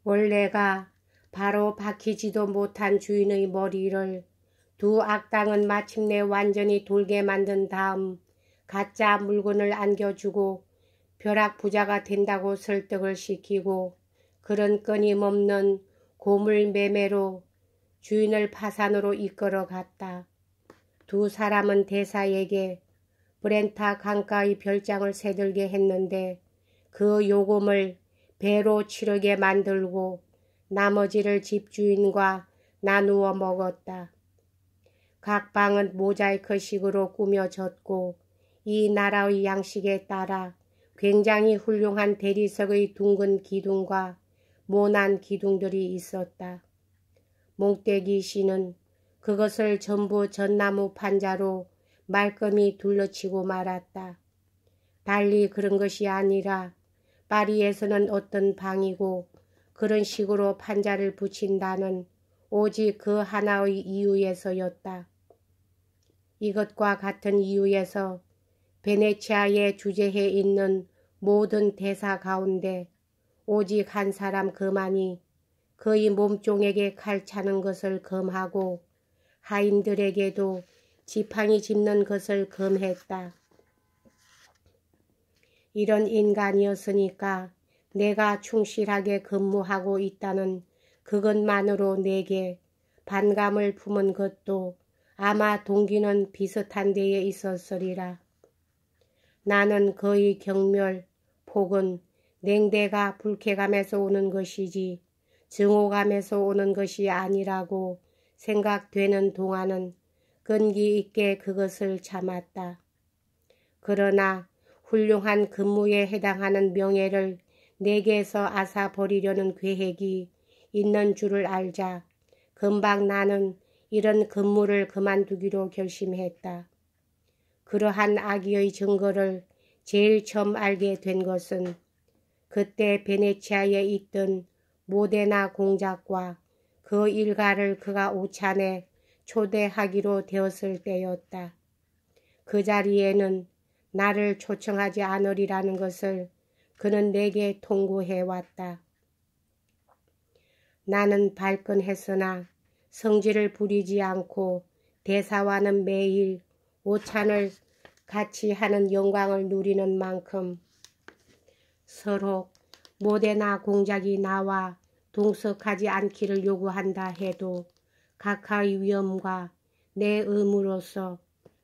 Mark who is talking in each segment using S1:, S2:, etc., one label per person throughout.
S1: 원래가 바로 박히지도 못한 주인의 머리를 두 악당은 마침내 완전히 돌게 만든 다음 가짜 물건을 안겨주고 벼락부자가 된다고 설득을 시키고 그런 끊임없는 고물 매매로 주인을 파산으로 이끌어갔다. 두 사람은 대사에게 브렌타 강가의 별장을 새들게 했는데 그 요금을 배로 치르게 만들고 나머지를 집주인과 나누어 먹었다. 각 방은 모자이크식으로 꾸며졌고 이 나라의 양식에 따라 굉장히 훌륭한 대리석의 둥근 기둥과 모난 기둥들이 있었다. 몽떼기 씨는 그것을 전부 전나무 판자로 말끔히 둘러치고 말았다. 달리 그런 것이 아니라 파리에서는 어떤 방이고 그런 식으로 판자를 붙인다는 오직 그 하나의 이유에서였다. 이것과 같은 이유에서 베네치아에 주재해 있는 모든 대사 가운데 오직 한 사람 그만이 그의 몸종에게 칼 차는 것을 금하고 하인들에게도 지팡이 짚는 것을 금했다. 이런 인간이었으니까 내가 충실하게 근무하고 있다는 그것만으로 내게 반감을 품은 것도 아마 동기는 비슷한 데에 있었으리라. 나는 그의 경멸, 폭은 냉대가 불쾌감에서 오는 것이지 증오감에서 오는 것이 아니라고 생각되는 동안은 끈기 있게 그것을 참았다. 그러나 훌륭한 근무에 해당하는 명예를 내게서 앗아 버리려는 계획이 있는 줄을 알자 금방 나는 이런 근무를 그만두기로 결심했다. 그러한 악의의 증거를 제일 처음 알게 된 것은 그때 베네치아에 있던 모데나 공작과 그 일가를 그가 오찬에 초대하기로 되었을 때였다. 그 자리에는 나를 초청하지 않으리라는 것을 그는 내게 통고해왔다. 나는 발끈했으나 성질을 부리지 않고 대사와는 매일 오찬을 같이 하는 영광을 누리는 만큼 서로 모데나 공작이 나와 동석하지 않기를 요구한다 해도 각하의 위엄과 내 의무로서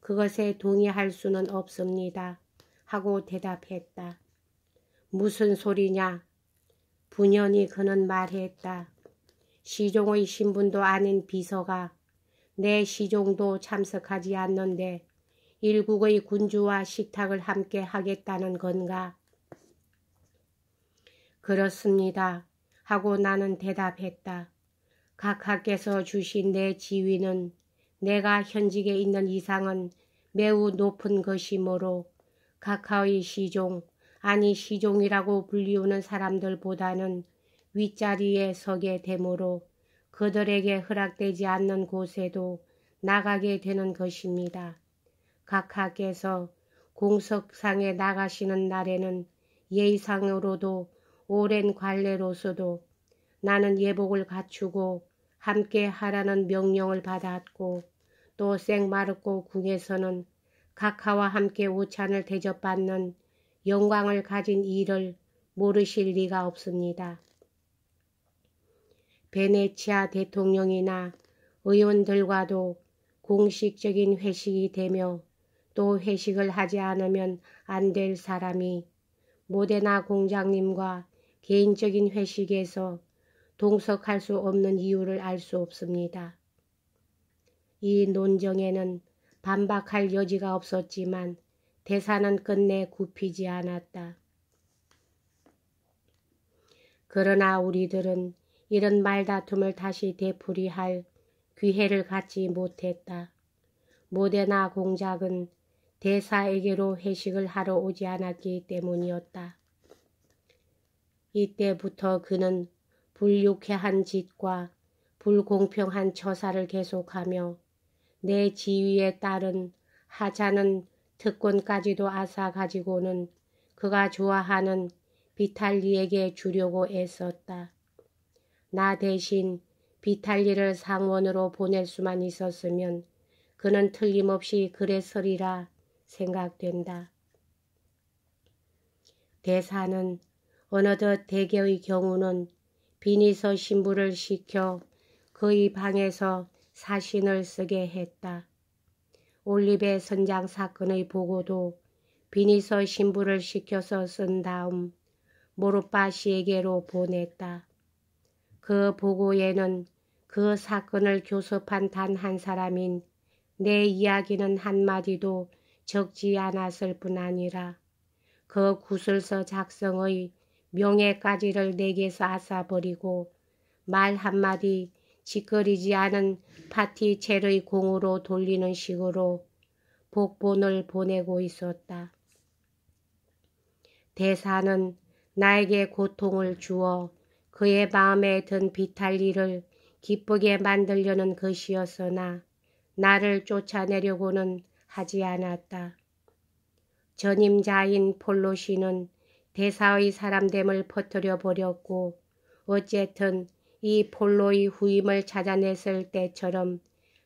S1: 그것에 동의할 수는 없습니다. 하고 대답했다. 무슨 소리냐? 분연히 그는 말했다. 시종의 신분도 아닌 비서가 내 시종도 참석하지 않는데 일국의 군주와 식탁을 함께 하겠다는 건가? 그렇습니다. 하고 나는 대답했다. 각하께서 주신 내 지위는 내가 현직에 있는 이상은 매우 높은 것이므로 각하의 시종, 아니 시종이라고 불리우는 사람들보다는 윗자리에 서게 되므로 그들에게 허락되지 않는 곳에도 나가게 되는 것입니다. 각하께서 공석상에 나가시는 날에는 예의상으로도 오랜 관례로서도 나는 예복을 갖추고 함께 하라는 명령을 받았고 또 생마르코 궁에서는 각하와 함께 오찬을 대접받는 영광을 가진 이를 모르실 리가 없습니다. 베네치아 대통령이나 의원들과도 공식적인 회식이 되며 또 회식을 하지 않으면 안 될 사람이 모데나 공장님과 개인적인 회식에서 동석할 수 없는 이유를 알 수 없습니다. 이 논정에는 반박할 여지가 없었지만 대사는 끝내 굽히지 않았다. 그러나 우리들은 이런 말다툼을 다시 되풀이할 기회를 갖지 못했다. 모데나 공작은 대사에게로 회식을 하러 오지 않았기 때문이었다. 이때부터 그는 불유쾌한 짓과 불공평한 처사를 계속하며 내 지위에 따른 하찮은 특권까지도 앗아 가지고는 그가 좋아하는 비탈리에게 주려고 애썼다. 나 대신 비탈리를 상원으로 보낼 수만 있었으면 그는 틀림없이 그랬으리라 생각된다. 대사는 어느덧 대개의 경우는 비니서 신부를 시켜 그의 방에서 사신을 쓰게 했다. 올리베 선장 사건의 보고도 비니서 신부를 시켜서 쓴 다음 모르빠 씨에게로 보냈다. 그 보고에는 그 사건을 교섭한 단 한 사람인 내 이야기는 한마디도 적지 않았을 뿐 아니라 그 구술서 작성의 명예까지를 내게서 앗아버리고 말 한마디 짓거리지 않은 파티첼의 공으로 돌리는 식으로 복본을 보내고 있었다. 대사는 나에게 고통을 주어 그의 마음에 든 비탈리를 기쁘게 만들려는 것이었으나 나를 쫓아내려고는 하지 않았다. 전임자인 폴로시는 대사의 사람됨을 퍼뜨려 버렸고 어쨌든 이 폴로의 후임을 찾아냈을 때처럼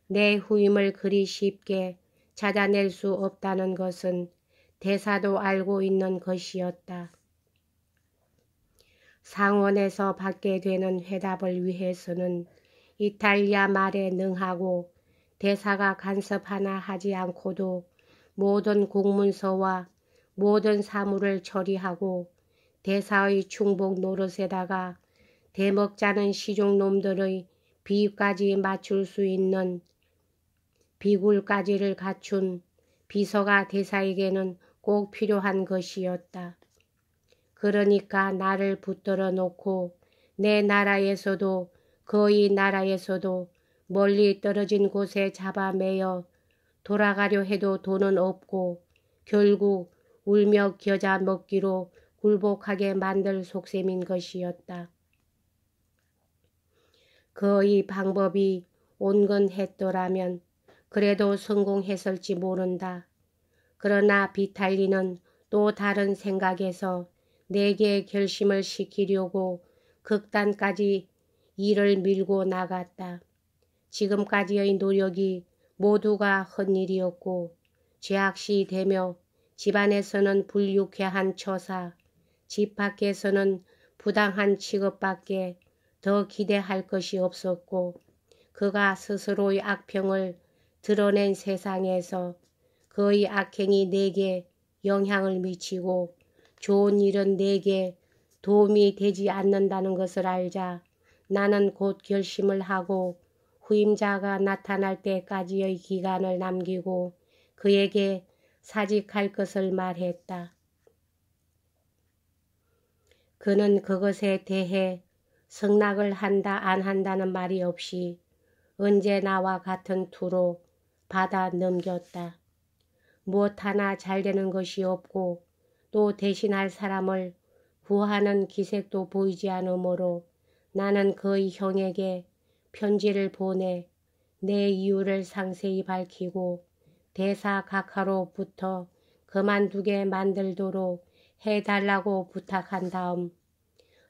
S1: 내 후임을 그리 쉽게 찾아낼 수 없다는 것은 대사도 알고 있는 것이었다. 상원에서 받게 되는 회답을 위해서는 이탈리아 말에 능하고 대사가 간섭 하나 하지 않고도 모든 공문서와 모든 사물을 처리하고 대사의 충복 노릇에다가 대먹자는 시종놈들의 비위까지 맞출 수 있는 비굴까지를 갖춘 비서가 대사에게는 꼭 필요한 것이었다. 그러니까 나를 붙들어 놓고 내 나라에서도 그의 나라에서도 멀리 떨어진 곳에 잡아매어 돌아가려 해도 돈은 없고 결국 울며 겨자 먹기로 굴복하게 만들 속셈인 것이었다. 그의 방법이 온건했더라면 그래도 성공했을지 모른다. 그러나 비탈리는 또 다른 생각에서 내게 결심을 시키려고 극단까지 일을 밀고 나갔다. 지금까지의 노력이 모두가 헛일이었고 죄악시 되며 집안에서는 불유쾌한 처사, 집 밖에서는 부당한 취급밖에 더 기대할 것이 없었고 그가 스스로의 악평을 드러낸 세상에서 그의 악행이 내게 영향을 미치고 좋은 일은 내게 도움이 되지 않는다는 것을 알자 나는 곧 결심을 하고 후임자가 나타날 때까지의 기간을 남기고 그에게 사직할 것을 말했다. 그는 그것에 대해 승낙을 한다 안 한다는 말이 없이 언제 나와 같은 투로 받아 넘겼다. 무엇 하나 잘 되는 것이 없고 또 대신할 사람을 구하는 기색도 보이지 않으므로 나는 그의 형에게 편지를 보내 내 이유를 상세히 밝히고 대사 각하로부터 그만두게 만들도록 해달라고 부탁한 다음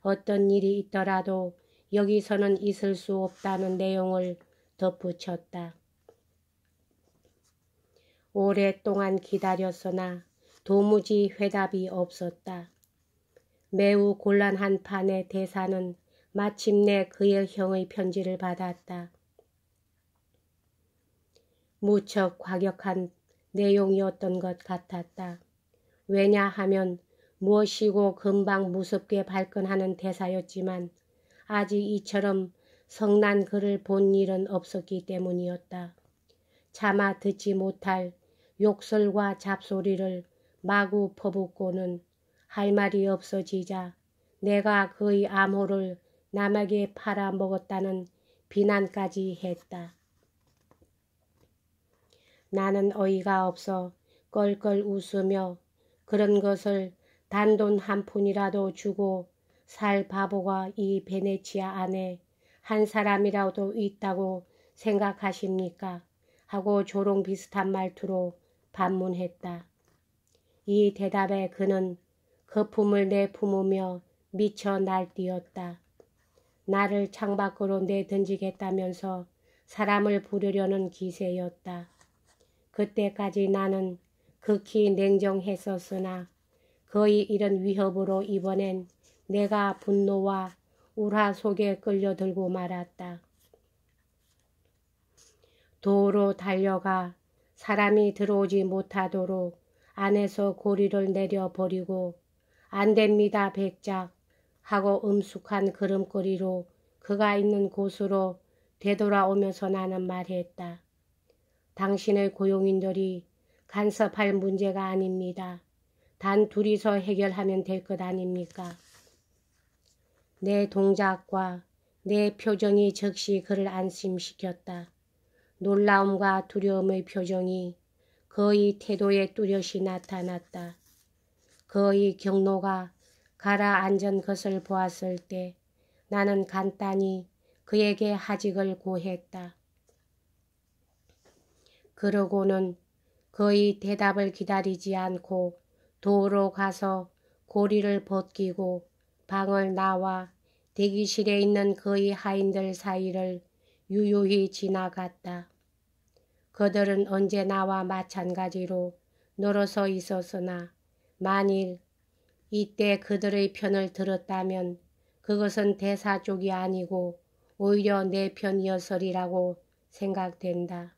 S1: 어떤 일이 있더라도 여기서는 있을 수 없다는 내용을 덧붙였다. 오랫동안 기다렸으나 도무지 회답이 없었다. 매우 곤란한 판에 대사는 마침내 그의 형의 편지를 받았다. 무척 과격한 내용이었던 것 같았다. 왜냐하면 무엇이고 금방 무섭게 발끈하는 대사였지만 아직 이처럼 성난 글을 본 일은 없었기 때문이었다. 차마 듣지 못할 욕설과 잡소리를 마구 퍼붓고는 할 말이 없어지자 내가 그의 암호를 남에게 팔아먹었다는 비난까지 했다. 나는 어이가 없어 껄껄 웃으며 그런 것을 단돈 한 푼이라도 주고 살 바보가 이 베네치아 안에 한 사람이라도 있다고 생각하십니까? 하고 조롱 비슷한 말투로 반문했다. 이 대답에 그는 거품을 내뿜으며 미쳐 날뛰었다. 나를 창밖으로 내던지겠다면서 사람을 부르려는 기세였다. 그때까지 나는 극히 냉정했었으나 거의 이런 위협으로 이번엔 내가 분노와 울화 속에 끌려들고 말았다. 도로 달려가 사람이 들어오지 못하도록 안에서 고리를 내려버리고 안됩니다 백작 하고 음숙한 걸음걸이로 그가 있는 곳으로 되돌아오면서 나는 말했다. 당신의 고용인들이 간섭할 문제가 아닙니다. 단 둘이서 해결하면 될 것 아닙니까? 내 동작과 내 표정이 즉시 그를 안심시켰다. 놀라움과 두려움의 표정이 거의 태도에 뚜렷이 나타났다. 그의 경로가 가라앉은 것을 보았을 때 나는 간단히 그에게 하직을 구했다. 그러고는 그의 대답을 기다리지 않고 도로 가서 고리를 벗기고 방을 나와 대기실에 있는 그의 하인들 사이를 유유히 지나갔다. 그들은 언제 나와 마찬가지로 늘어서 있었으나 만일 이때 그들의 편을 들었다면 그것은 대사 쪽이 아니고 오히려 내 편이었으리라고 생각된다.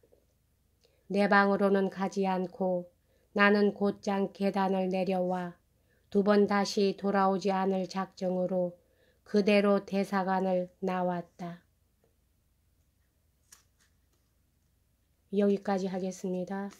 S1: 내 방으로는 가지 않고 나는 곧장 계단을 내려와 두 번 다시 돌아오지 않을 작정으로 그대로 대사관을 나왔다. 여기까지 하겠습니다.